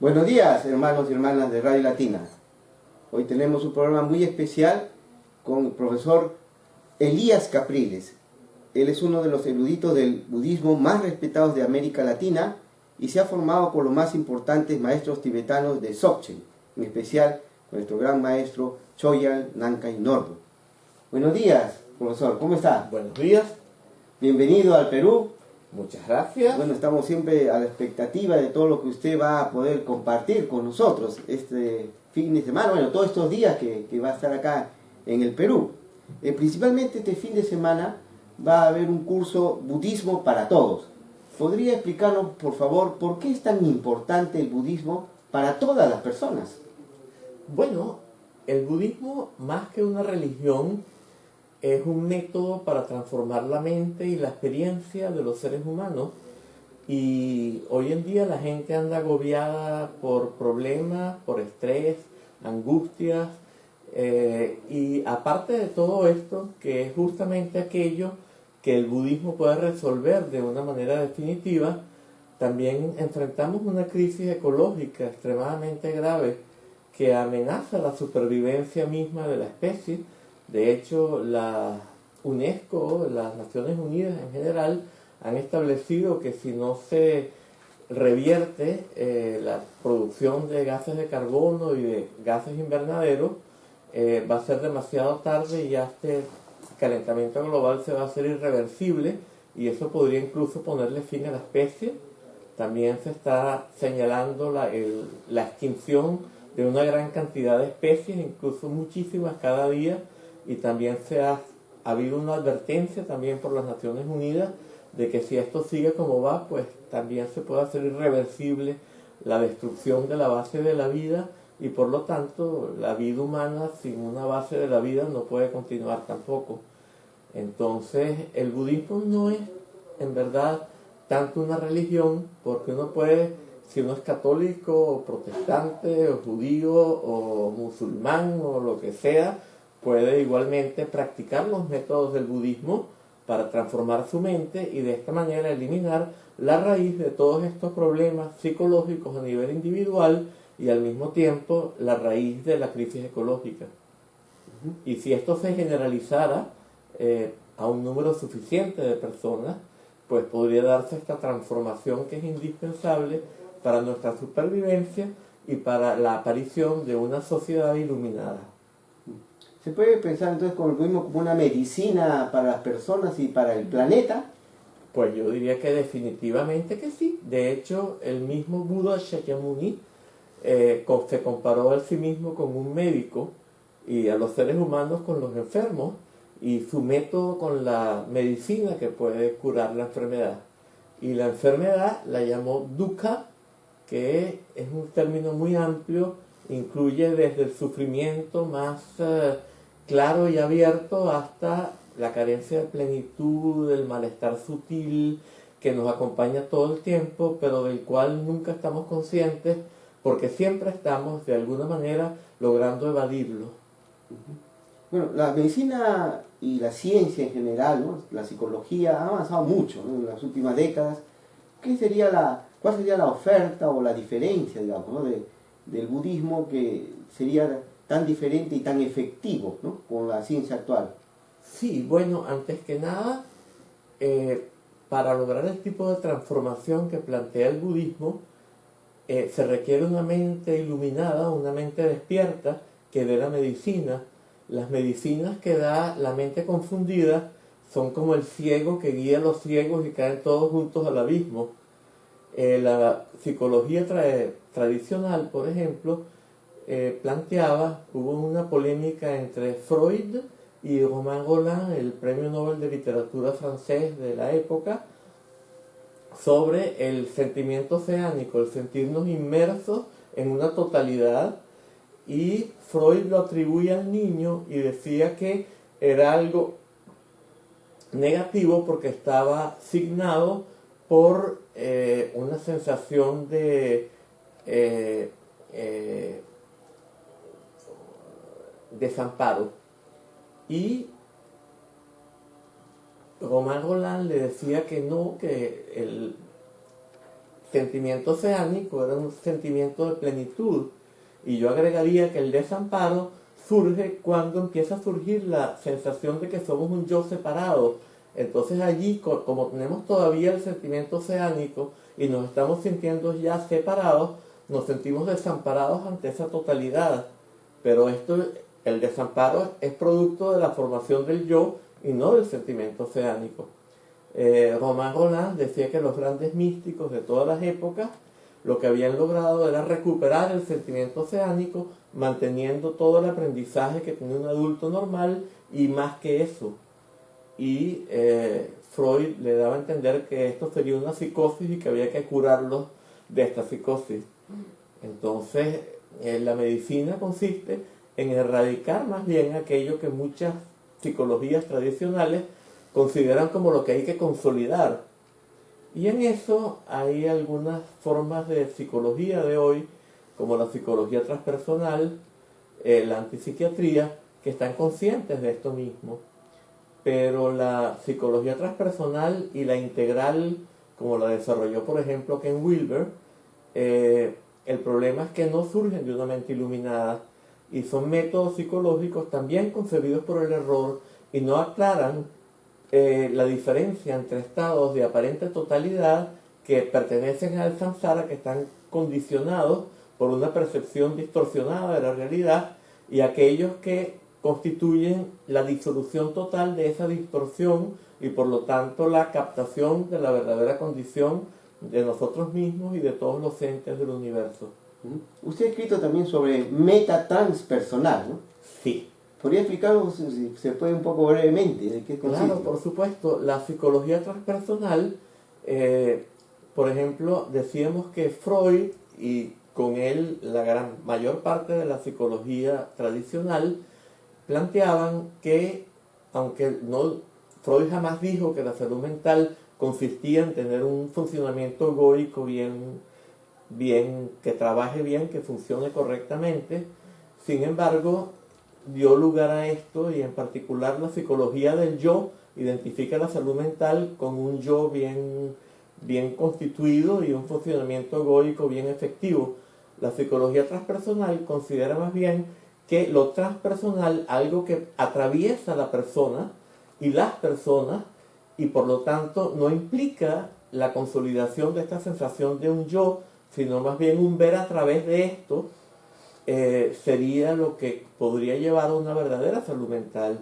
Buenos días, hermanos y hermanas de Radio Latina. Hoy tenemos un programa muy especial con el profesor Elías Capriles. Él es uno de los eruditos del budismo más respetados de América Latina y se ha formado por los más importantes maestros tibetanos de Dzogchen, en especial nuestro gran maestro Chogyal Nankay Nordo. Buenos días, profesor, ¿cómo está? Buenos días, Bienvenido al Perú. muchas gracias. Bueno, estamos siempre a la expectativa de todo lo que usted va a poder compartir con nosotros este fin de semana, bueno, todos estos días que va a estar acá en el Perú. Principalmente este fin de semana va a haber un curso Budismo para Todos. ¿Podría explicarnos, por favor, por qué es tan importante el budismo para todas las personas? Bueno, el budismo, más que una religión, es un método para transformar la mente y la experiencia de los seres humanos. Y hoy en día la gente anda agobiada por problemas, por estrés, angustias. Y aparte de todo esto, que es justamente aquello que el budismo puede resolver de una manera definitiva, también enfrentamos una crisis ecológica extremadamente grave que amenaza la supervivencia misma de la especie. De hecho, la UNESCO, las Naciones Unidas en general, han establecido que si no se revierte la producción de gases de carbono y de gases invernaderos, va a ser demasiado tarde y ya este calentamiento global se va a hacer irreversible y eso podría incluso ponerle fin a la especie. También se está señalando la extinción de una gran cantidad de especies, incluso muchísimas cada día, y también ha habido una advertencia también por las Naciones Unidas de que si esto sigue como va, pues también se puede hacer irreversible la destrucción de la base de la vida y por lo tanto la vida humana sin una base de la vida no puede continuar tampoco. Entonces el budismo no es en verdad tanto una religión, porque uno puede, si uno es católico o protestante o judío o musulmán o lo que sea, puede igualmente practicar los métodos del budismo para transformar su mente y de esta manera eliminar la raíz de todos estos problemas psicológicos a nivel individual y al mismo tiempo la raíz de la crisis ecológica. Y si esto se generalizara a un número suficiente de personas, pues podría darse esta transformación que es indispensable para nuestra supervivencia y para la aparición de una sociedad iluminada. ¿Se puede pensar entonces con el budismo como una medicina para las personas y para el planeta? Pues yo diría que definitivamente que sí. De hecho, el mismo Buda Shakyamuni se comparó a sí mismo con un médico y a los seres humanos con los enfermos y su método con la medicina que puede curar la enfermedad. Y la enfermedad la llamó dukkha, que es un término muy amplio, incluye desde el sufrimiento más claro y abierto hasta la carencia de plenitud, el malestar sutil que nos acompaña todo el tiempo, pero del cual nunca estamos conscientes porque siempre estamos de alguna manera logrando evadirlo. Bueno, la medicina y la ciencia en general, ¿no? La psicología ha avanzado mucho, ¿no? En las últimas décadas. ¿Cuál sería la oferta o la diferencia, digamos, ¿no? del budismo que sería tan diferente y tan efectivo, ¿no? Con la ciencia actual? Sí, bueno, antes que nada, para lograr el tipo de transformación que plantea el budismo, se requiere una mente iluminada, una mente despierta que dé la medicina. Las medicinas que da la mente confundida son como el ciego que guía a los ciegos y caen todos juntos al abismo. La psicología tradicional, por ejemplo, hubo una polémica entre Freud y Romain Rolland, el premio Nobel de Literatura francés de la época, sobre el sentimiento oceánico, el sentirnos inmersos en una totalidad, y Freud lo atribuye al niño y decía que era algo negativo porque estaba signado por una sensación de desamparo. Y Romain Rolland le decía que no, que el sentimiento oceánico era un sentimiento de plenitud. Y yo agregaría que el desamparo surge cuando empieza a surgir la sensación de que somos un yo separado. Entonces allí, como tenemos todavía el sentimiento oceánico y nos estamos sintiendo ya separados, nos sentimos desamparados ante esa totalidad. Pero el desamparo es producto de la formación del yo y no del sentimiento oceánico. Romain Rolland decía que los grandes místicos de todas las épocas lo que habían logrado era recuperar el sentimiento oceánico, manteniendo todo el aprendizaje que tenía un adulto normal y más que eso. Y Freud le daba a entender que esto sería una psicosis y que había que curarlos de esta psicosis. Entonces, la medicina consiste en erradicar más bien aquello que muchas psicologías tradicionales consideran como lo que hay que consolidar. Y en eso hay algunas formas de psicología de hoy, como la psicología transpersonal, la antipsiquiatría, que están conscientes de esto mismo. Pero la psicología transpersonal y la integral, como la desarrolló por ejemplo Ken Wilber, el problema es que no surgen de una mente iluminada y son métodos psicológicos también concebidos por el error y no aclaran la diferencia entre estados de aparente totalidad que pertenecen al samsara, que están condicionados por una percepción distorsionada de la realidad, y aquellos que constituyen la disolución total de esa distorsión y por lo tanto la captación de la verdadera condición de nosotros mismos y de todos los entes del universo. Usted ha escrito también sobre metatranspersonal, ¿no? Sí. ¿Podría explicarnos, si se puede, un poco brevemente de qué consiste? Claro, por supuesto. La psicología transpersonal, por ejemplo, decíamos que Freud, y con él la mayor parte de la psicología tradicional, planteaban que, aunque Freud jamás dijo que la salud mental consistía en tener un funcionamiento egoico bien, que trabaje bien, que funcione correctamente, sin embargo, dio lugar a esto, y en particular la psicología del yo identifica la salud mental con un yo bien constituido y un funcionamiento egoico bien efectivo. La psicología transpersonal considera más bien que lo transpersonal, algo que atraviesa la persona y las personas, y por lo tanto no implica la consolidación de esta sensación de un yo, sino más bien un ver a través de esto, sería lo que podría llevar a una verdadera salud mental.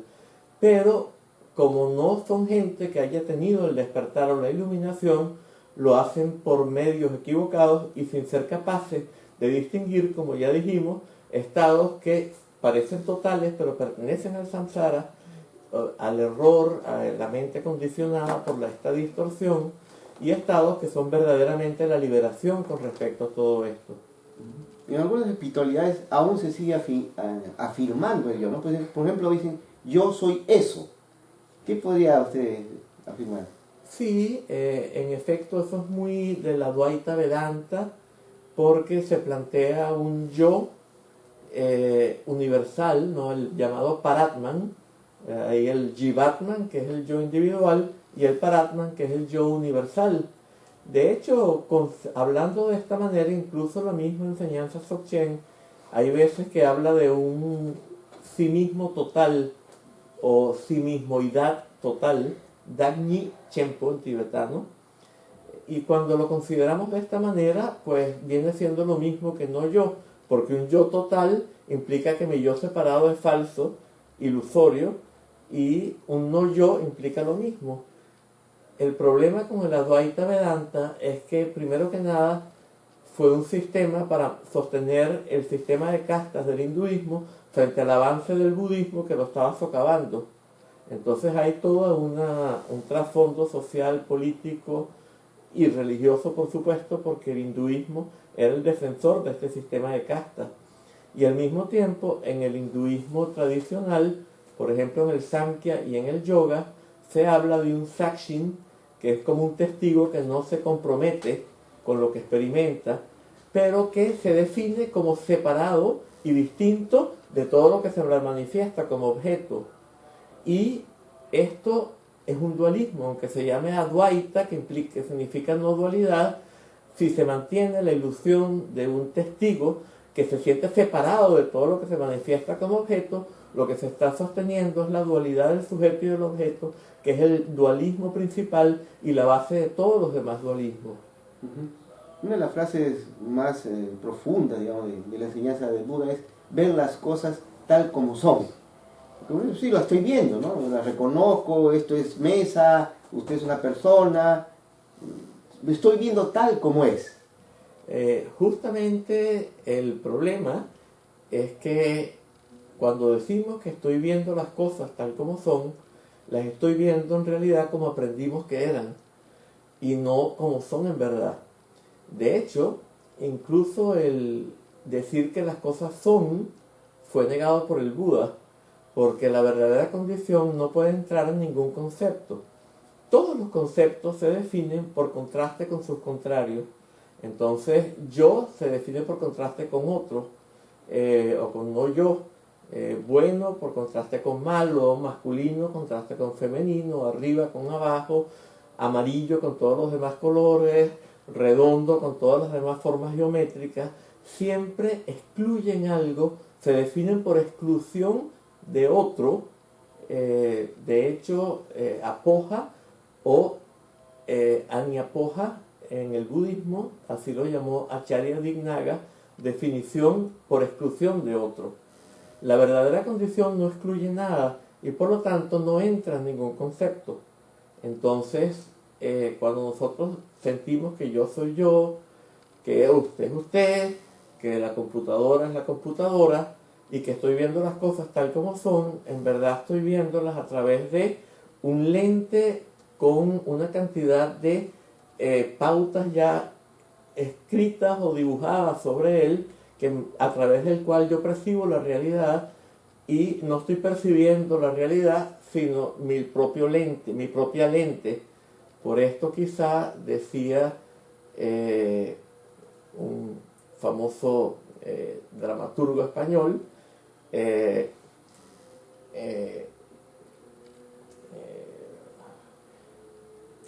Pero como no son gente que haya tenido el despertar o la iluminación, lo hacen por medios equivocados y sin ser capaces de distinguir, como ya dijimos, estados que parecen totales pero pertenecen al samsara, al error, a la mente condicionada por esta distorsión, y estados que son verdaderamente la liberación con respecto a todo esto. En algunas espiritualidades aún se sigue afirmando el yo, ¿no? Pues, por ejemplo, dicen, yo soy eso. ¿Qué podría usted afirmar? Sí, en efecto, eso es muy de la Advaita Vedanta, porque se plantea un yo universal, ¿no? El llamado Paratman, hay el Jivatman, que es el yo individual, y el Paratman, que es el yo universal. De hecho, hablando de esta manera, incluso la misma enseñanza Dzogchen, hay veces que habla de un sí mismo total o sí mismoidad total, Dagni Chenpo en tibetano, y cuando lo consideramos de esta manera, pues viene siendo lo mismo que no yo, porque un yo total implica que mi yo separado es falso, ilusorio, y un no yo implica lo mismo. El problema con el Advaita Vedanta es que, primero que nada, fue un sistema para sostener el sistema de castas del hinduismo frente al avance del budismo, que lo estaba socavando. Entonces hay todo un trasfondo social, político y religioso, por supuesto, porque el hinduismo era el defensor de este sistema de castas. Y al mismo tiempo, en el hinduismo tradicional, por ejemplo en el Samkhya y en el yoga, se habla de un sakshin, que es como un testigo que no se compromete con lo que experimenta, pero que se define como separado y distinto de todo lo que se le manifiesta como objeto. Y esto es un dualismo, aunque se llame Advaita, que significa no dualidad, si se mantiene la ilusión de un testigo que se siente separado de todo lo que se manifiesta como objeto, lo que se está sosteniendo es la dualidad del sujeto y del objeto, que es el dualismo principal y la base de todos los demás dualismos. Una de las frases más profundas, digamos, de la enseñanza del Buda es ver las cosas tal como son. Bueno, sí, lo estoy viendo, ¿no? La reconozco, esto es mesa, usted es una persona, lo estoy viendo tal como es. Justamente el problema es que cuando decimos que estoy viendo las cosas tal como son, las estoy viendo en realidad como aprendimos que eran y no como son en verdad. De hecho, incluso el decir que las cosas son fue negado por el Buda, porque la verdadera condición no puede entrar en ningún concepto. Todos los conceptos se definen por contraste con sus contrarios. Entonces, yo se define por contraste con otro, o con no yo. Bueno por contraste con malo, masculino contraste con femenino, arriba con abajo, amarillo con todos los demás colores, redondo con todas las demás formas geométricas. Siempre excluyen algo, se definen por exclusión de otro. De hecho, apoja o aniapoja en el budismo, así lo llamó Acharya Dignaga, definición por exclusión de otro. La verdadera condición no excluye nada y por lo tanto no entra en ningún concepto. Entonces, cuando nosotros sentimos que yo soy yo, que usted es usted, que la computadora es la computadora y que estoy viendo las cosas tal como son, en verdad estoy viéndolas a través de un lente con una cantidad de pautas ya escritas o dibujadas sobre él, a través del cual yo percibo la realidad y no estoy percibiendo la realidad sino mi propio lente, mi propia lente. Por esto quizá decía un famoso dramaturgo español,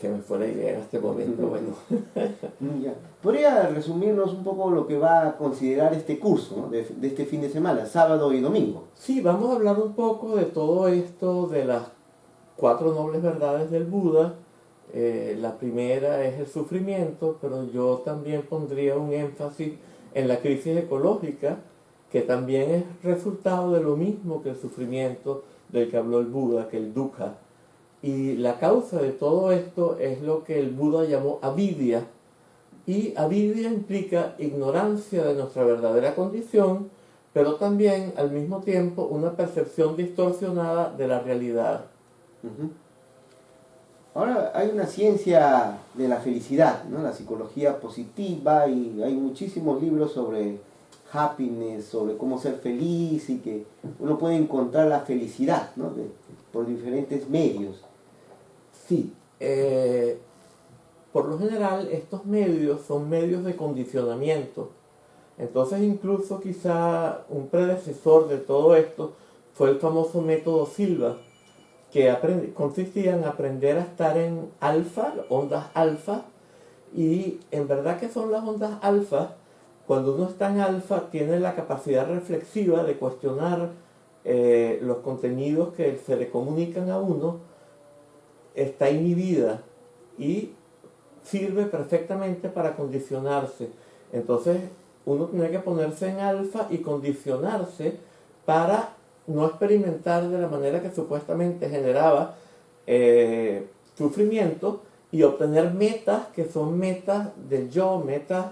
que me fue la idea en este momento, bueno. Ya. ¿Podría resumirnos un poco lo que va a considerar este curso, ¿no? de este fin de semana, sábado y domingo? Sí, vamos a hablar un poco de todo esto, de las 4 nobles verdades del Buda. La primera es el sufrimiento, pero yo también pondría un énfasis en la crisis ecológica, que también es resultado de lo mismo que el sufrimiento del que habló el Buda, que el dukkha. Y la causa de todo esto es lo que el Buda llamó avidya. Y avidya implica ignorancia de nuestra verdadera condición, pero también al mismo tiempo una percepción distorsionada de la realidad. Ahora hay una ciencia de la felicidad, ¿no? La psicología positiva, y hay muchísimos libros sobre happiness, sobre cómo ser feliz, y que uno puede encontrar la felicidad, ¿no? por diferentes medios. Sí, por lo general estos medios son medios de condicionamiento. Entonces incluso quizá un predecesor de todo esto fue el famoso método Silva, que consistía en aprender a estar en alfa, ondas alfa, y en verdad que son las ondas alfa. Cuando uno está en alfa tiene la capacidad reflexiva de cuestionar los contenidos que se le comunican a uno, está inhibida y sirve perfectamente para condicionarse. Entonces uno tiene que ponerse en alfa y condicionarse para no experimentar de la manera que supuestamente generaba sufrimiento, y obtener metas que son metas del yo, metas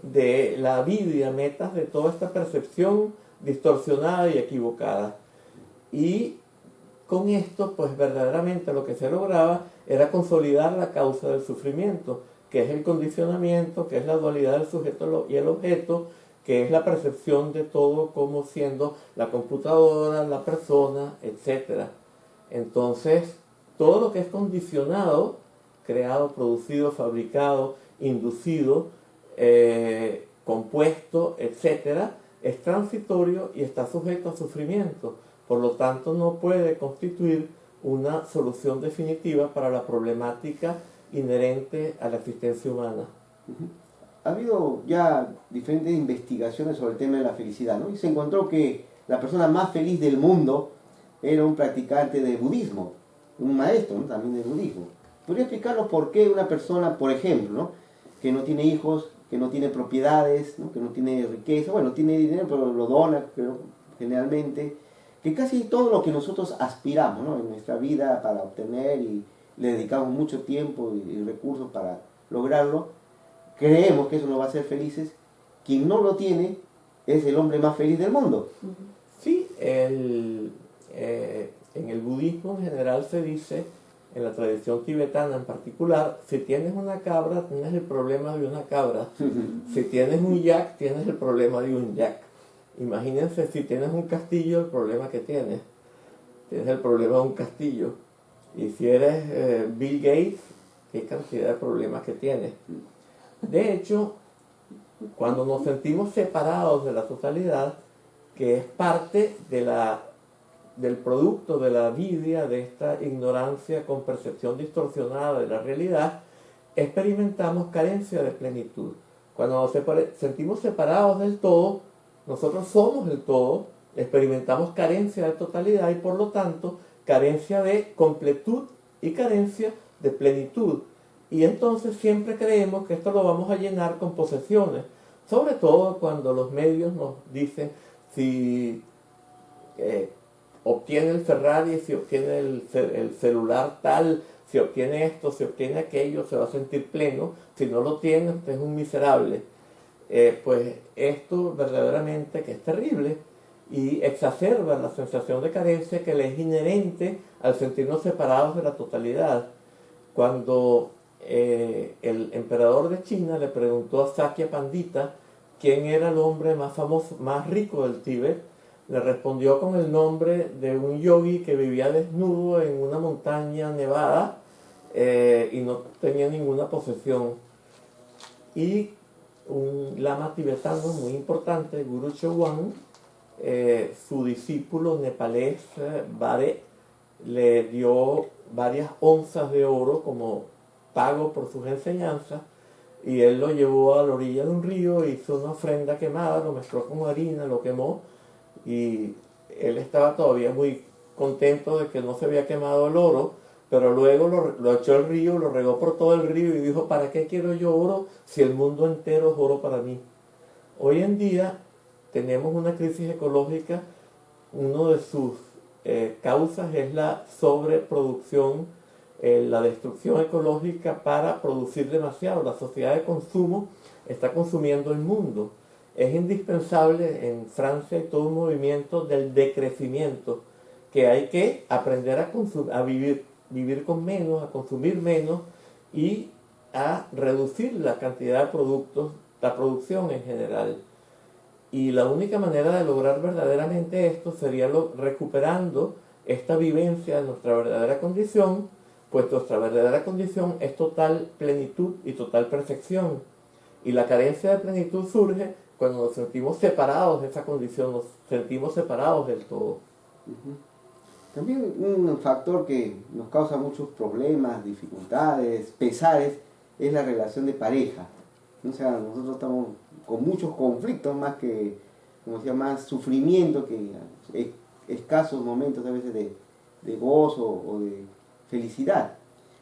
de la avidya, metas de toda esta percepción distorsionada y equivocada. Y con esto, pues verdaderamente lo que se lograba era consolidar la causa del sufrimiento, que es el condicionamiento, que es la dualidad del sujeto y el objeto, que es la percepción de todo como siendo la computadora, la persona, etc. Entonces, todo lo que es condicionado, creado, producido, fabricado, inducido, compuesto, etc., es transitorio y está sujeto a sufrimiento. Por lo tanto, no puede constituir una solución definitiva para la problemática inherente a la existencia humana. ha habido ya diferentes investigaciones sobre el tema de la felicidad, ¿no? Y se encontró que la persona más feliz del mundo era un practicante de budismo, un maestro, ¿no?, también de budismo. ¿Podría explicarnos por qué una persona, por ejemplo, ¿no?, que no tiene hijos, que no tiene propiedades, ¿no?, que no tiene riqueza, bueno, tiene dinero pero lo dona, pero generalmente, que casi todo lo que nosotros aspiramos, ¿no?, en nuestra vida para obtener y le dedicamos mucho tiempo y recursos para lograrlo, creemos que eso nos va a hacer felices? Quien no lo tiene es el hombre más feliz del mundo. Sí, en el budismo en general se dice, en la tradición tibetana en particular, si tienes una cabra, tienes el problema de una cabra. Si tienes un yak, tienes el problema de un yak. Imagínense, si tienes un castillo, el problema que tienes. Tienes el problema de un castillo. Y si eres Bill Gates, qué cantidad de problemas que tienes. De hecho, cuando nos sentimos separados de la totalidad, que es parte del producto de la avidia, de esta ignorancia con percepción distorsionada de la realidad, experimentamos carencia de plenitud. Cuando nos sentimos separados del todo, nosotros somos el todo, experimentamos carencia de totalidad y por lo tanto carencia de completud y carencia de plenitud. Y entonces siempre creemos que esto lo vamos a llenar con posesiones, sobre todo cuando los medios nos dicen si obtiene el Ferrari, si obtiene el celular tal, si obtiene esto, si obtiene aquello, se va a sentir pleno. Si no lo tiene, usted es un miserable. Pues esto verdaderamente que es terrible y exacerba la sensación de carencia que le es inherente al sentirnos separados de la totalidad. Cuando el emperador de China le preguntó a Sakya Pandita quién era el hombre más famoso, más rico del Tíbet, le respondió con el nombre de un yogi que vivía desnudo en una montaña nevada y no tenía ninguna posesión. Y un lama tibetano muy importante, Guru Chowan, su discípulo nepalés Bare, le dio varias onzas de oro como pago por sus enseñanzas, y él lo llevó a la orilla de un río, hizo una ofrenda quemada, lo mezcló con harina, lo quemó, y él estaba todavía muy contento de que no se había quemado el oro, pero luego lo echó al río, lo regó por todo el río y dijo, ¿para qué quiero yo oro si el mundo entero es oro para mí? Hoy en día tenemos una crisis ecológica, una de sus causas es la sobreproducción, la destrucción ecológica para producir demasiado. La sociedad de consumo está consumiendo el mundo. Es indispensable, en Francia hay todo un movimiento del decrecimiento, que hay que aprender a vivir con menos, a consumir menos y a reducir la cantidad de productos, la producción en general. Y la única manera de lograr verdaderamente esto sería recuperando esta vivencia de nuestra verdadera condición, pues nuestra verdadera condición es total plenitud y total perfección. Y la carencia de plenitud surge cuando nos sentimos separados de esa condición, nos sentimos separados del todo. También un factor que nos causa muchos problemas, dificultades, pesares, es la relación de pareja. O sea, nosotros estamos con muchos conflictos, más que, como decía, más sufrimiento que escasos momentos a veces de gozo o de felicidad.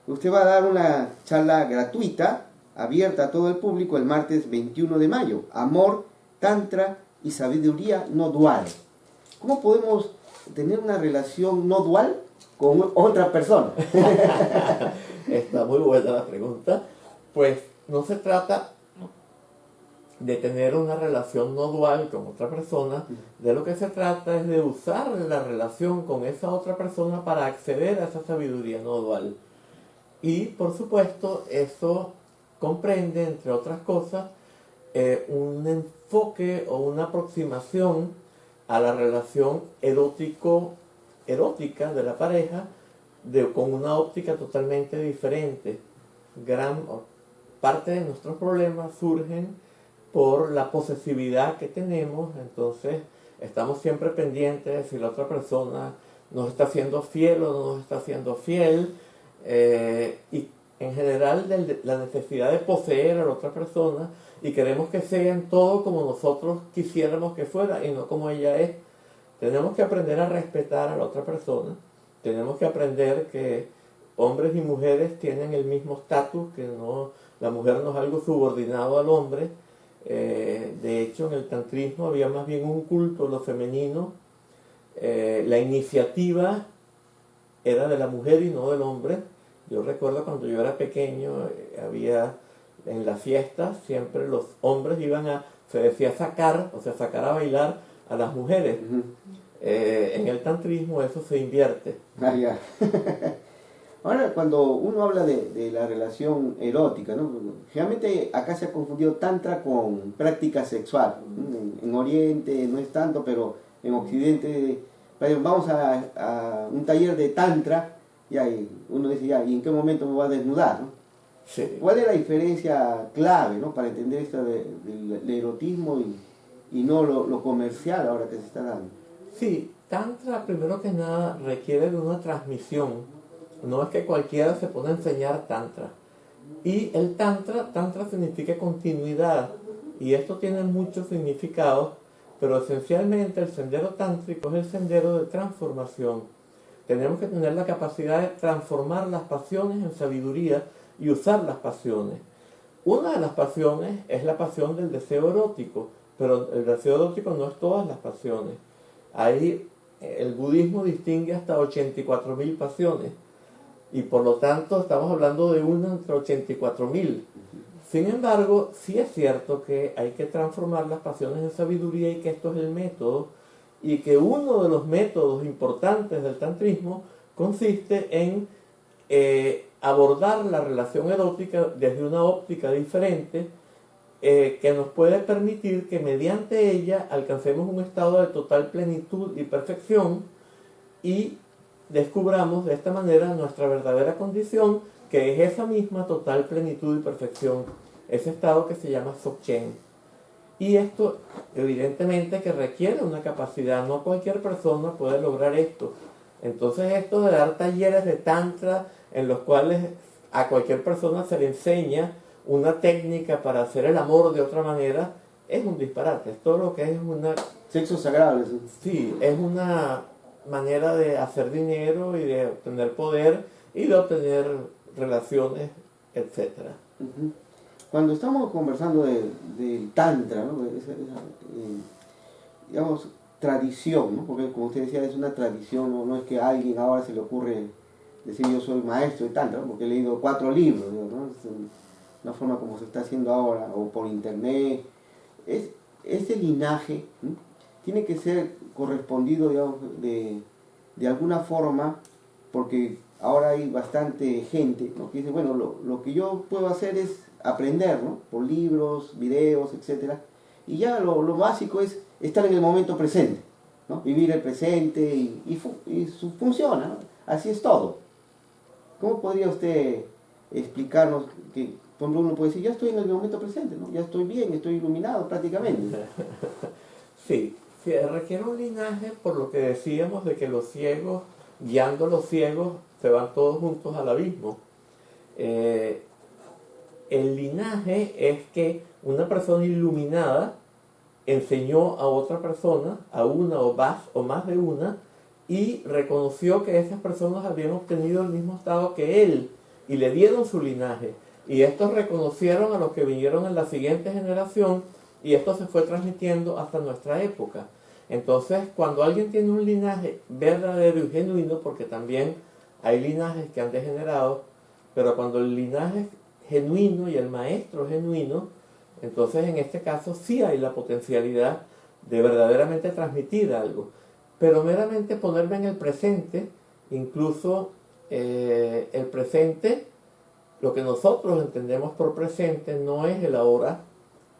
Usted va a dar una charla gratuita, abierta a todo el público, el martes 21 de mayo. Amor, Tantra y sabiduría no dual. ¿Cómo podemos tener una relación no dual con otra persona? Está muy buena la pregunta. Pues no se trata de tener una relación no dual con otra persona. De lo que se trata es de usar la relación con esa otra persona para acceder a esa sabiduría no dual. Y por supuesto eso comprende, entre otras cosas, un enfoque o una aproximación a la relación erótica de la pareja con una óptica totalmente diferente. Gran parte de nuestros problemas surgen por la posesividad que tenemos, entonces estamos siempre pendientes de si la otra persona nos está siendo fiel o no nos está siendo fiel, y en general la necesidad de poseer a la otra persona y queremos que sean todo como nosotros quisiéramos que fuera y no como ella es. Tenemos que aprender a respetar a la otra persona, tenemos que aprender que hombres y mujeres tienen el mismo estatus, que no, la mujer no es algo subordinado al hombre. De hecho, en el tantrismo había más bien un culto a lo femenino. La iniciativa era de la mujer y no del hombre. Yo recuerdo cuando yo era pequeño, había en las fiestas siempre los hombres se decía sacar, o sea, sacar a bailar a las mujeres. Ujú. En el tantrismo eso se invierte. Ah, ya. Ahora, cuando uno habla de la relación erótica, ¿no? Realmente acá se ha confundido tantra con práctica sexual. En Oriente no es tanto, pero en Occidente, vamos a un taller de tantra, ya, y uno dice, ya, ¿y en qué momento me va a desnudar, ¿no? Sí. ¿Cuál es la diferencia clave, ¿no? Para entender esto del erotismo y no lo comercial ahora que se está dando? Sí, tantra primero que nada requiere de una transmisión. No es que cualquiera se pone a enseñar tantra. Y el tantra significa continuidad. Y esto tiene muchos significados, pero esencialmente el sendero tántrico es el sendero de transformación. Tenemos que tener la capacidad de transformar las pasiones en sabiduría y usar las pasiones. Una de las pasiones es la pasión del deseo erótico, pero el deseo erótico no es todas las pasiones. Ahí el budismo distingue hasta 84.000 pasiones y por lo tanto estamos hablando de una entre 84.000. Sin embargo, sí es cierto que hay que transformar las pasiones en sabiduría y que esto es el método, y que uno de los métodos importantes del tantrismo consiste en abordar la relación erótica desde una óptica diferente, que nos puede permitir que mediante ella alcancemos un estado de total plenitud y perfección y descubramos de esta manera nuestra verdadera condición, que es esa misma total plenitud y perfección, ese estado que se llama Dzogchen. Y esto evidentemente que requiere una capacidad, no cualquier persona puede lograr esto. Entonces esto de dar talleres de tantra en los cuales a cualquier persona se le enseña una técnica para hacer el amor de otra manera, es un disparate. Es todo lo que es una... Sexo sagrado. ¿Sí? Sí, es una manera de hacer dinero y de obtener poder y de obtener relaciones, etc. Uh-huh. Cuando estamos conversando del tantra, ¿no? Digamos, tradición, ¿no? Porque como usted decía, es una tradición, no es que a alguien ahora se le ocurre decir yo soy maestro de tantra, ¿no? Porque he leído 4 libros, ¿no? Es una forma como se está haciendo ahora, o por internet. Ese linaje, ¿no? Tiene que ser correspondido, digamos, de alguna forma, porque ahora hay bastante gente, ¿no? Que dice, bueno, lo que yo puedo hacer es aprender, ¿no? Por libros, videos, etcétera, y ya lo básico es estar en el momento presente, ¿no? Vivir el presente y funciona, ¿no? Así es todo. ¿Cómo podría usted explicarnos que cuando uno puede decir, ya estoy en el momento presente, ¿no? Ya estoy bien, estoy iluminado prácticamente? Sí, requiere un linaje por lo que decíamos de que los ciegos, guiando a los ciegos, se van todos juntos al abismo. El linaje es que una persona iluminada enseñó a otra persona, a una o más de una, y reconoció que esas personas habían obtenido el mismo estado que él, y le dieron su linaje. Y estos reconocieron a los que vinieron en la siguiente generación, y esto se fue transmitiendo hasta nuestra época. Entonces, cuando alguien tiene un linaje verdadero y genuino, porque también hay linajes que han degenerado, pero cuando el linaje es genuino y el maestro es genuino, entonces en este caso sí hay la potencialidad de verdaderamente transmitir algo. Pero meramente ponerme en el presente, incluso el presente, lo que nosotros entendemos por presente no es el ahora,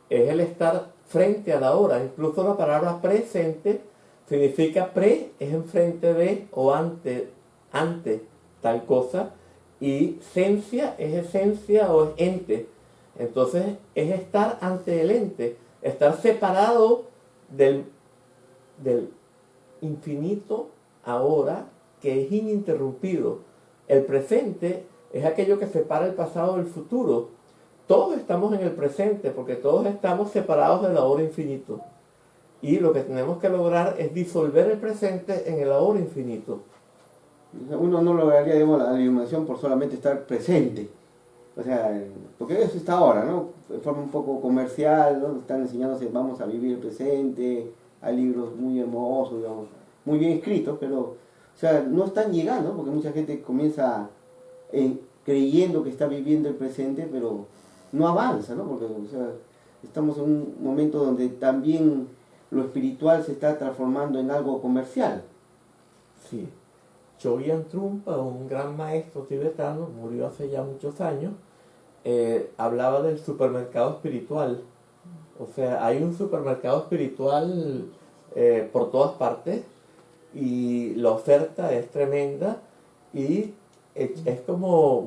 es el estar frente a la hora. Incluso la palabra presente significa pre, es enfrente de o ante tal cosa, y sencia es esencia o es ente. Entonces es estar ante el ente, estar separado del infinito ahora que es ininterrumpido. El presente es aquello que separa el pasado del futuro, todos estamos en el presente, porque todos estamos separados del ahora infinito. Y lo que tenemos que lograr es disolver el presente en el ahora infinito. Uno no lograría, digamos, la iluminación por solamente estar presente. O sea, porque eso está ahora, ¿no? De forma un poco comercial, ¿no? Están enseñándose, vamos a vivir el presente, hay libros muy hermosos, digamos, muy bien escritos, pero, o sea, no están llegando, porque mucha gente comienza creyendo que está viviendo el presente, pero no avanza, ¿no? Porque, o sea, estamos en un momento donde también lo espiritual se está transformando en algo comercial. Sí. Chogyam Trungpa, un gran maestro tibetano, murió hace ya muchos años, hablaba del supermercado espiritual. O sea, hay un supermercado espiritual por todas partes y la oferta es tremenda y es como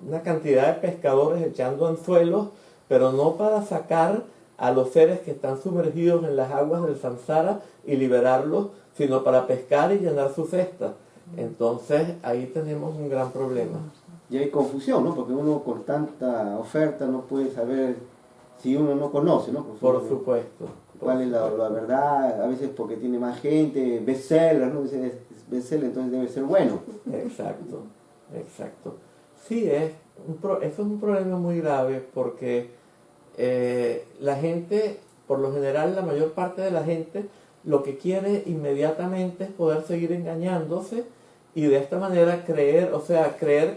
una cantidad de pescadores echando anzuelos, pero no para sacar a los seres que están sumergidos en las aguas del samsara y liberarlos, sino para pescar y llenar su cesta. Entonces ahí tenemos un gran problema. Y hay confusión, ¿no? Porque uno con tanta oferta no puede saber si uno no conoce, ¿no? Por supuesto. ¿Cuál es la verdad? A veces porque tiene más gente, bestseller, ¿no? Dice, es bestseller, entonces debe ser bueno. Exacto, exacto. Sí, eso es un problema muy grave porque la gente, por lo general, la mayor parte de la gente, lo que quiere inmediatamente es poder seguir engañándose y de esta manera creer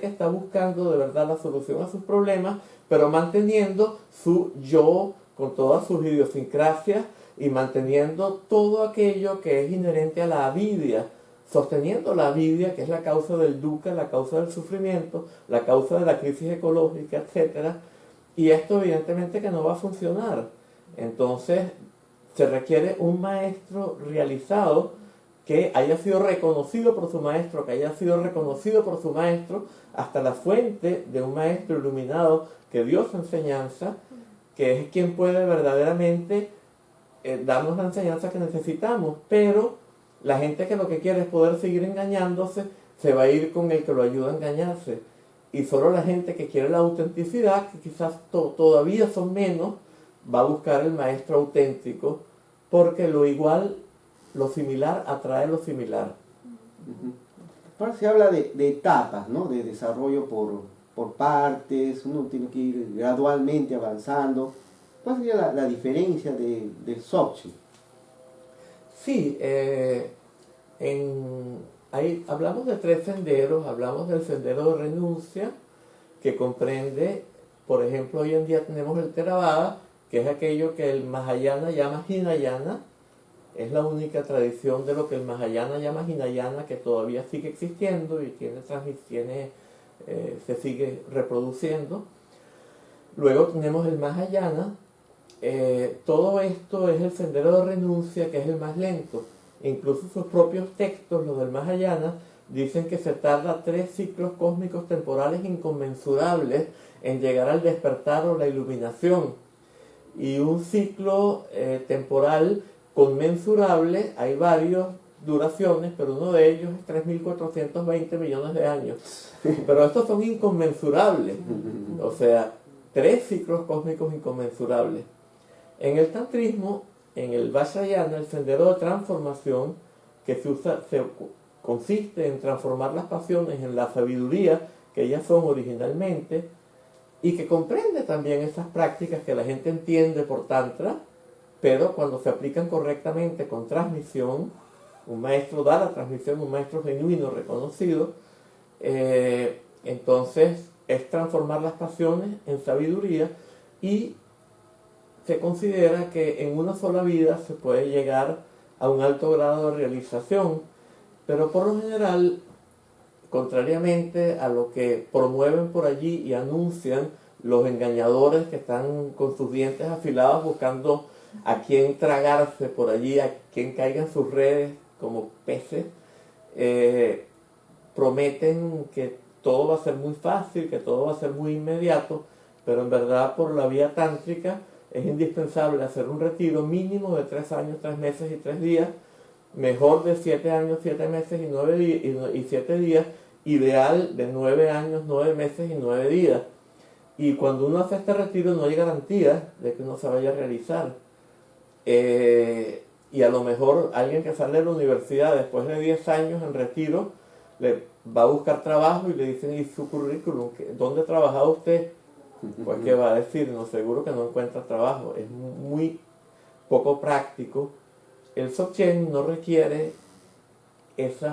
que está buscando de verdad la solución a sus problemas, pero manteniendo su yo con todas sus idiosincrasias y manteniendo todo aquello que es inherente a la avidia, sosteniendo la avidia, que es la causa del dukkha, la causa del sufrimiento, la causa de la crisis ecológica, etc. Y esto evidentemente que no va a funcionar. Entonces se requiere un maestro realizado que haya sido reconocido por su maestro, que haya sido reconocido por su maestro, hasta la fuente de un maestro iluminado que dio su enseñanza, que es quien puede verdaderamente darnos la enseñanza que necesitamos. Pero la gente que lo que quiere es poder seguir engañándose, se va a ir con el que lo ayuda a engañarse. Y solo la gente que quiere la autenticidad, que quizás todavía son menos, va a buscar el maestro auténtico, porque lo igual, lo similar atrae lo similar. Ahora se habla de etapas, ¿no? De desarrollo por partes, uno tiene que ir gradualmente avanzando. ¿Cuál sería la diferencia del Dzogchen? Sí, hablamos de 3 senderos, hablamos del sendero de renuncia, que comprende, por ejemplo, hoy en día tenemos el Theravada, que es aquello que el Mahayana llama Hinayana. Es la única tradición de lo que el Mahayana llama Hinayana que todavía sigue existiendo y se sigue reproduciendo. Luego tenemos el Mahayana. Todo esto es el sendero de renuncia, que es el más lento. Incluso sus propios textos, los del Mahayana, dicen que se tarda 3 ciclos cósmicos temporales inconmensurables en llegar al despertar o la iluminación. Y un ciclo temporal conmensurable, hay varias duraciones, pero uno de ellos es 3.420 millones de años. Pero estos son inconmensurables, o sea, 3 ciclos cósmicos inconmensurables. En el tantrismo, en el Vajrayana, el sendero de transformación, que consiste en transformar las pasiones en la sabiduría que ellas son originalmente, y que comprende también esas prácticas que la gente entiende por Tantra, pero cuando se aplican correctamente con transmisión, un maestro da la transmisión, un maestro genuino, reconocido, entonces es transformar las pasiones en sabiduría y se considera que en una sola vida se puede llegar a un alto grado de realización, pero por lo general, contrariamente a lo que promueven por allí y anuncian los engañadores que están con sus dientes afilados buscando a quien tragarse por allí, a quien caiga en sus redes como peces, prometen que todo va a ser muy fácil, que todo va a ser muy inmediato, pero en verdad por la vía tántrica es indispensable hacer un retiro mínimo de 3 años, 3 meses y 3 días, mejor de 7 años, 7 meses y 7 días, ideal de 9 años, 9 meses y 9 días. Y cuando uno hace este retiro no hay garantía de que uno se vaya a realizar. Y a lo mejor alguien que sale de la universidad después de 10 años en retiro, le va a buscar trabajo y le dicen, ¿y su currículum? ¿Dónde ha trabajado usted? Pues ¿qué va a decir? No, seguro que no encuentra trabajo. Es muy poco práctico. El Dzogchen no requiere esos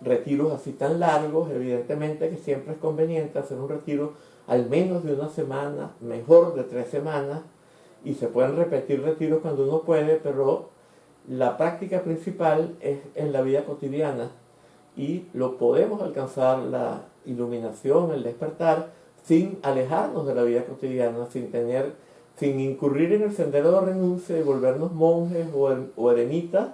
retiros así tan largos. Evidentemente que siempre es conveniente hacer un retiro al menos de una semana, mejor de 3 semanas, y se pueden repetir retiros cuando uno puede, pero la práctica principal es en la vida cotidiana y lo podemos alcanzar, la iluminación, el despertar, sin alejarnos de la vida cotidiana, sin incurrir en el sendero de renuncia y volvernos monjes o eremitas,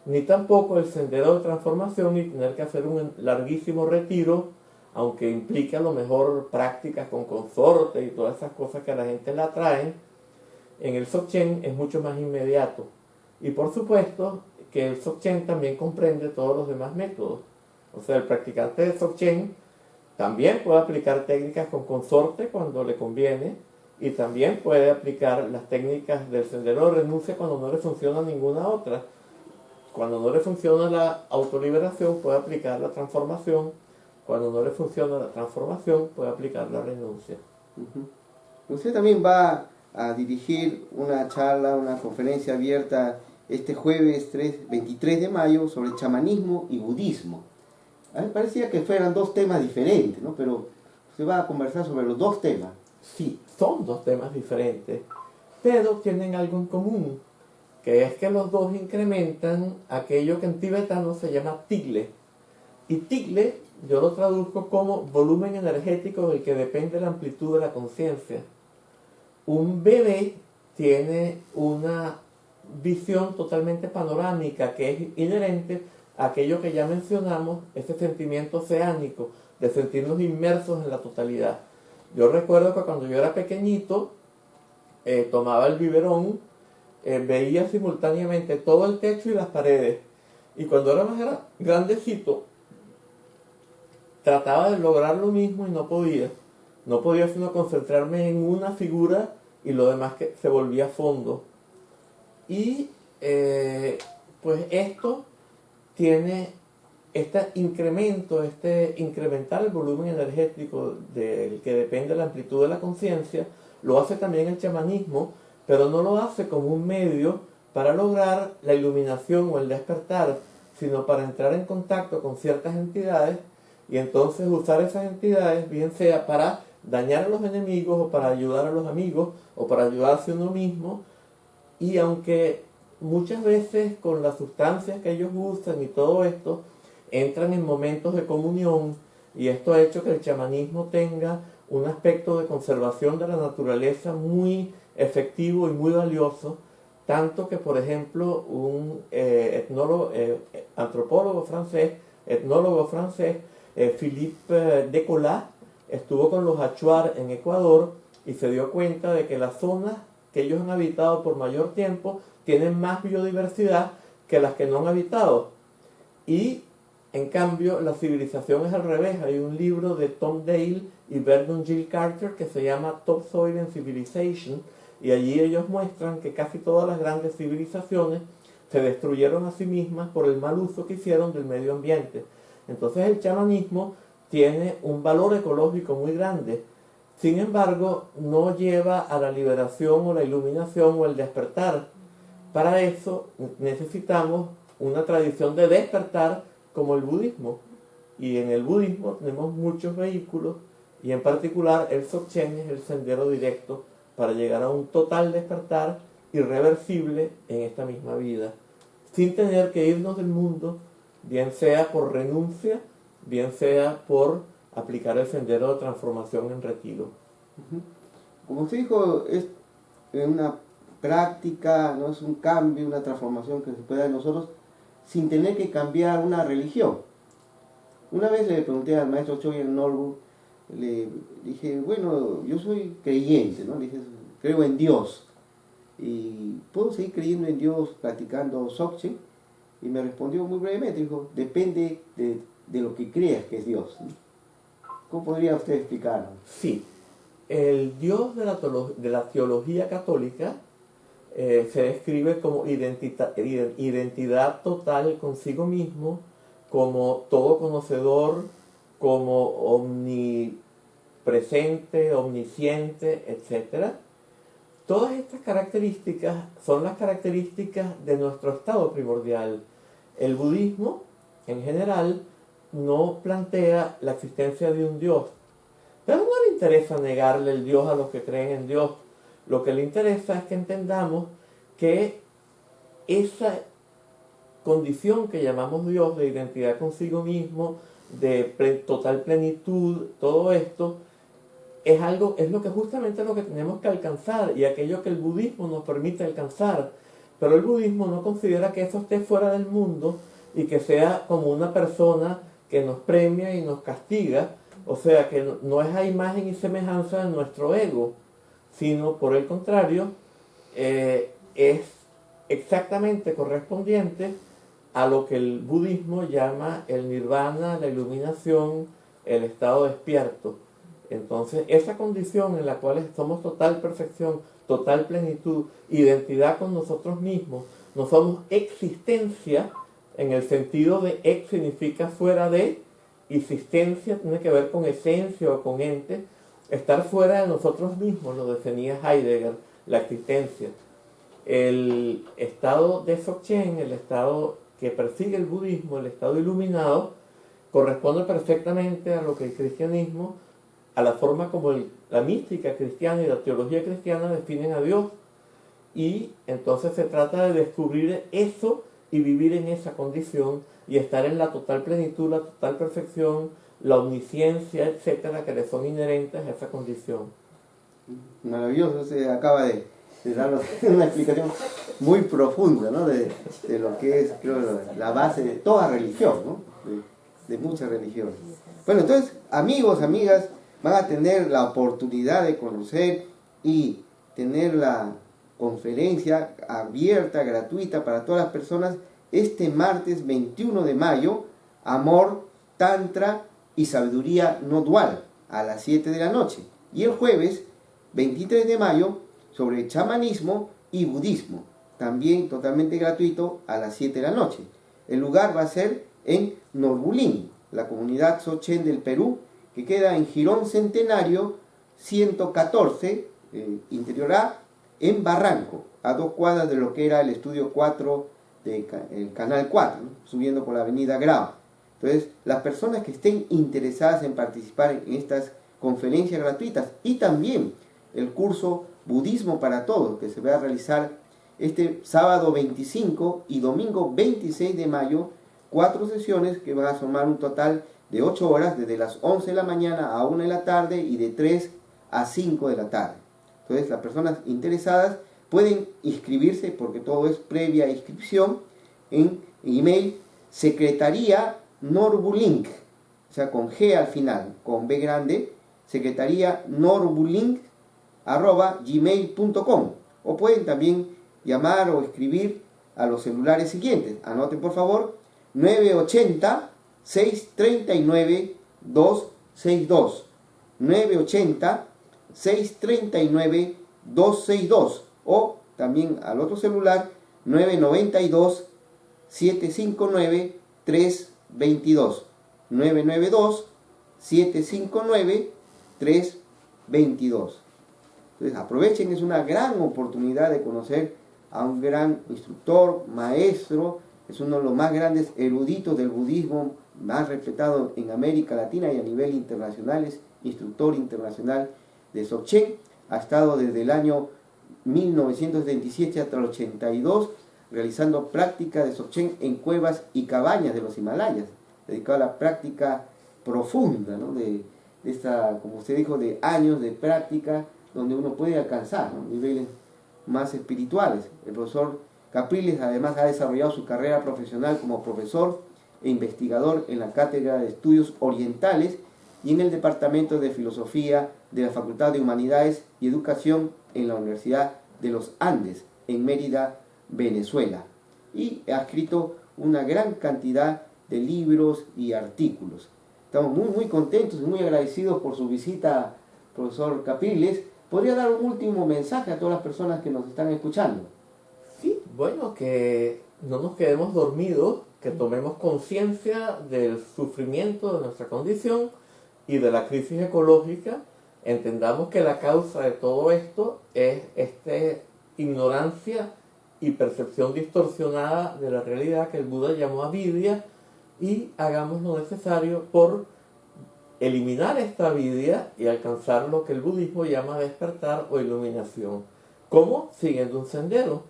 ni tampoco el sendero de transformación y tener que hacer un larguísimo retiro, aunque implique a lo mejor prácticas con consorte y todas esas cosas que a la gente le atraen. En el Dzogchen es mucho más inmediato. Y por supuesto que el Dzogchen también comprende todos los demás métodos. O sea, el practicante de Dzogchen también puede aplicar técnicas con consorte cuando le conviene, y también puede aplicar las técnicas del sendero de renuncia cuando no le funciona ninguna otra. Cuando no le funciona la autoliberación, puede aplicar la transformación. Cuando no le funciona la transformación, puede aplicar la renuncia. Usted también va a dirigir una charla, una conferencia abierta este jueves 23 de mayo sobre chamanismo y budismo. A mí me parecía que fueran dos temas diferentes, ¿no? Pero usted va a conversar sobre los dos temas. Sí, son dos temas diferentes, pero tienen algo en común, que es que los dos incrementan aquello que en tibetano se llama tigle. Y tigle yo lo traduzco como volumen energético del que depende la amplitud de la conciencia. Un bebé tiene una visión totalmente panorámica que es inherente a aquello que ya mencionamos, ese sentimiento oceánico de sentirnos inmersos en la totalidad. Yo recuerdo que cuando yo era pequeñito, tomaba el biberón, veía simultáneamente todo el techo y las paredes. Y cuando era más grandecito, trataba de lograr lo mismo y no podía. No podía sino concentrarme en una figura y lo demás que se volvía fondo. Y pues esto tiene este incrementar el volumen energético del que depende la amplitud de la conciencia, lo hace también el chamanismo, pero no lo hace como un medio para lograr la iluminación o el despertar, sino para entrar en contacto con ciertas entidades y entonces usar esas entidades, bien sea para dañar a los enemigos o para ayudar a los amigos o para ayudarse a uno mismo. Y aunque muchas veces con las sustancias que ellos usan y todo esto entran en momentos de comunión, y esto ha hecho que el chamanismo tenga un aspecto de conservación de la naturaleza muy efectivo y muy valioso, tanto que por ejemplo un antropólogo francés, etnólogo francés, Philippe Descola, estuvo con los Achuar en Ecuador y se dio cuenta de que las zonas que ellos han habitado por mayor tiempo tienen más biodiversidad que las que no han habitado. Y en cambio la civilización es al revés. Hay un libro de Tom Dale y Vernon Gill Carter que se llama Topsoil and Civilization, y allí ellos muestran que casi todas las grandes civilizaciones se destruyeron a sí mismas por el mal uso que hicieron del medio ambiente. Entonces el chamanismo tiene un valor ecológico muy grande. Sin embargo, no lleva a la liberación o la iluminación o el despertar. Para eso necesitamos una tradición de despertar como el budismo. Y en el budismo tenemos muchos vehículos, y en particular el Dzogchen es el sendero directo para llegar a un total despertar irreversible en esta misma vida, sin tener que irnos del mundo, bien sea por renuncia, bien sea por aplicar el sendero de transformación en retiro. Como usted dijo, es una práctica, no es un cambio, una transformación que se puede dar en nosotros sin tener que cambiar una religión. Una vez le pregunté al maestro Chogyam Norbu, le dije, bueno, yo soy creyente, ¿no? Le dije, creo en Dios, y puedo seguir creyendo en Dios practicando Dzogchen. Y me respondió muy brevemente, dijo, depende de lo que creas que es Dios, ¿no? ¿Cómo podría usted explicarlo? Sí, el Dios de la teología católica se describe como identidad total consigo mismo, como todo conocedor, como omnipresente, omnisciente, etc. Todas estas características son las características de nuestro estado primordial. El budismo, en general, no plantea la existencia de un Dios, pero no le interesa negarle el Dios a los que creen en Dios. Lo que le interesa es que entendamos que esa condición que llamamos Dios, de identidad consigo mismo, de total plenitud, todo esto, es lo que justamente lo que tenemos que alcanzar y aquello que el budismo nos permite alcanzar. Pero el budismo no considera que eso esté fuera del mundo y que sea como una persona que nos premia y nos castiga, o sea que no es a imagen y semejanza de nuestro ego, sino por el contrario, es exactamente correspondiente a lo que el budismo llama el nirvana, la iluminación, el estado despierto. Entonces, esa condición en la cual somos total perfección, total plenitud, identidad con nosotros mismos, no somos existencia, en el sentido de ex significa fuera de, existencia tiene que ver con esencia o con ente, estar fuera de nosotros mismos, lo definía Heidegger, la existencia. El estado de Dzogchen, el estado que persigue el budismo, el estado iluminado, corresponde perfectamente a lo que el cristianismo, a la forma como la mística cristiana y la teología cristiana definen a Dios. Y entonces se trata de descubrir eso y vivir en esa condición y estar en la total plenitud, la total perfección, la omnisciencia, etcétera, que le son inherentes a esa condición. Maravilloso, se acaba de darnos una explicación muy profunda, ¿no? de lo que es, creo, la base de toda religión, ¿no? de muchas religiones. Bueno, entonces, amigos, amigas, van a tener la oportunidad de conocer y tener la conferencia abierta, gratuita para todas las personas, este martes 21 de mayo, Amor, Tantra y Sabiduría No Dual, a las 7 de la noche. Y el jueves 23 de mayo, sobre chamanismo y budismo, también totalmente gratuito, a las 7 de la noche. El lugar va a ser en Norbulín, la comunidad Dzogchen del Perú, que queda en Jirón Centenario 114, interior A, en Barranco, a 2 cuadras de lo que era el estudio 4 del canal 4, ¿no? Subiendo por la avenida Grau. Entonces, las personas que estén interesadas en participar en estas conferencias gratuitas y también el curso Budismo para Todos, que se va a realizar este sábado 25 y domingo 26 de mayo, 4 sesiones que van a sumar un total de 8 horas, desde las 11 de la mañana a 1 de la tarde y de 3 a 5 de la tarde. Entonces, las personas interesadas pueden inscribirse, porque todo es previa inscripción, en email secretaría Norbulink, o sea, con G al final, con B grande, secretaría Norbulink @gmail.com, o pueden también llamar o escribir a los celulares siguientes. Anoten por favor: 980 639 262, 980 639 262, o también al otro celular 992 759 322, 992 759 322. Entonces aprovechen, es una gran oportunidad de conocer a un gran instructor, maestro, es uno de los más grandes eruditos del budismo, más respetado en América Latina y a nivel internacional, es instructor internacional de Dzogchen, ha estado desde el año 1977 hasta el 82 realizando práctica de Dzogchen en cuevas y cabañas de los Himalayas, dedicado a la práctica profunda, ¿no? de esta, como usted dijo, de años de práctica, donde uno puede alcanzar, ¿no?, niveles más espirituales. El profesor Capriles además ha desarrollado su carrera profesional como profesor e investigador en la Cátedra de Estudios Orientales y en el Departamento de Filosofía de la Facultad de Humanidades y Educación en la Universidad de los Andes, en Mérida, Venezuela. Y ha escrito una gran cantidad de libros y artículos. Estamos muy contentos y muy agradecidos por su visita, profesor Capriles. ¿Podría dar un último mensaje a todas las personas que nos están escuchando? Sí, bueno, que no nos quedemos dormidos, que tomemos conciencia del sufrimiento de nuestra condición y de la crisis ecológica. Entendamos que la causa de todo esto es esta ignorancia y percepción distorsionada de la realidad que el Buda llamó avidya, y hagamos lo necesario por eliminar esta avidya y alcanzar lo que el budismo llama despertar o iluminación. ¿Cómo? Siguiendo un sendero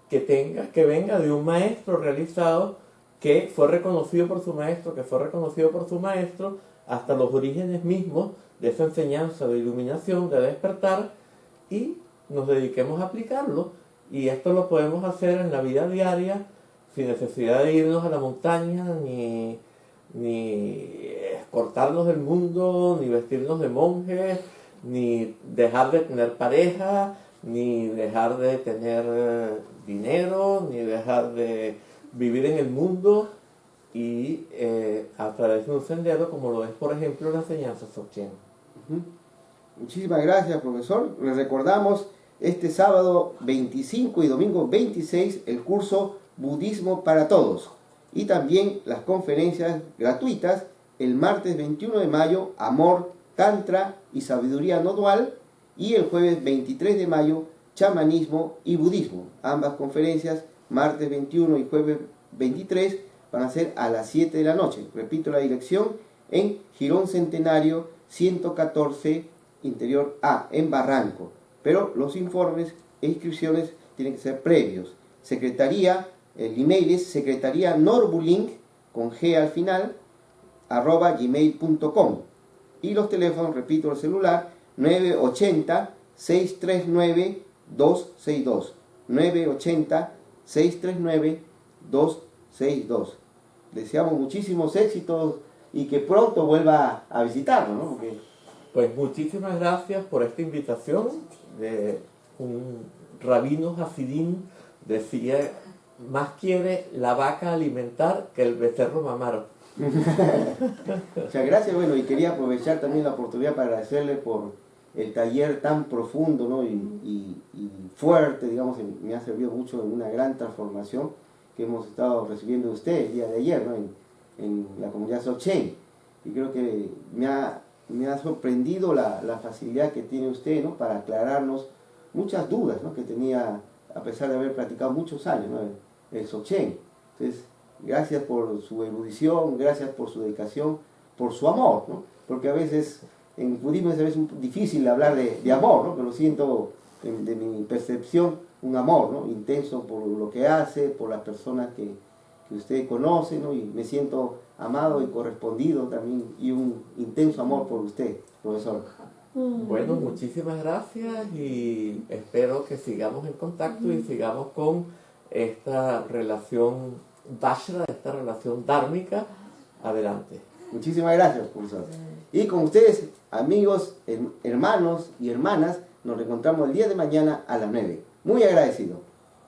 que venga de un maestro realizado, que fue reconocido por su maestro, hasta los orígenes mismos de esa enseñanza de iluminación, de despertar, y nos dediquemos a aplicarlo. Y esto lo podemos hacer en la vida diaria, sin necesidad de irnos a la montaña, ni cortarnos del mundo, ni vestirnos de monjes, ni dejar de tener pareja, ni dejar de tener dinero, ni dejar de vivir en el mundo, y a través de un sendero como lo es, por ejemplo, la enseñanza Dzogchen. Muchísimas gracias, profesor. Les recordamos este sábado 25 y domingo 26 el curso Budismo para Todos, y también las conferencias gratuitas el martes 21 de mayo, Amor, Tantra y Sabiduría No Dual, y el jueves 23 de mayo, Chamanismo y Budismo. Ambas conferencias, martes 21 y jueves 23, van a ser a las 7 de la noche. Repito la dirección: en Girón Centenario 114, Interior A, en Barranco. Pero los informes e inscripciones tienen que ser previos. Secretaría, el email es secretarianorbulink, con G al final, @gmail.com. Y los teléfonos, repito, el celular, 980-639-262. 980-639-262. Deseamos muchísimos éxitos y que pronto vuelva a visitarnos, ¿no? Porque... Pues muchísimas gracias por esta invitación. De un rabino hasidim decía: más quiere la vaca alimentar que el becerro mamar. Muchas gracias. Bueno, y quería aprovechar también la oportunidad para agradecerle por el taller tan profundo, ¿no? y fuerte, digamos. Me ha servido mucho en una gran transformación que hemos estado recibiendo de usted el día de ayer, ¿no? en la comunidad Dzogchen. Y creo que me ha sorprendido la facilidad que tiene usted, ¿no? Para aclararnos muchas dudas, ¿no? Que tenía, a pesar de haber practicado muchos años, ¿no? el Dzogchen. Entonces, gracias por su erudición, gracias por su dedicación, por su amor, ¿no? Porque a veces en budismo es a veces difícil hablar de amor, ¿no? Pero siento, de mi percepción, un amor, ¿no? Intenso por lo que hace, por las personas que usted conoce, ¿no? Y me siento amado y correspondido también, y un intenso amor por usted, profesor. Bueno, muchísimas gracias, y espero que sigamos en contacto y sigamos con esta relación Vajra, esta relación dármica, adelante. Muchísimas gracias, profesor. Y con ustedes, amigos, hermanos y hermanas, nos reencontramos el día de mañana a las 9. Muy agradecido.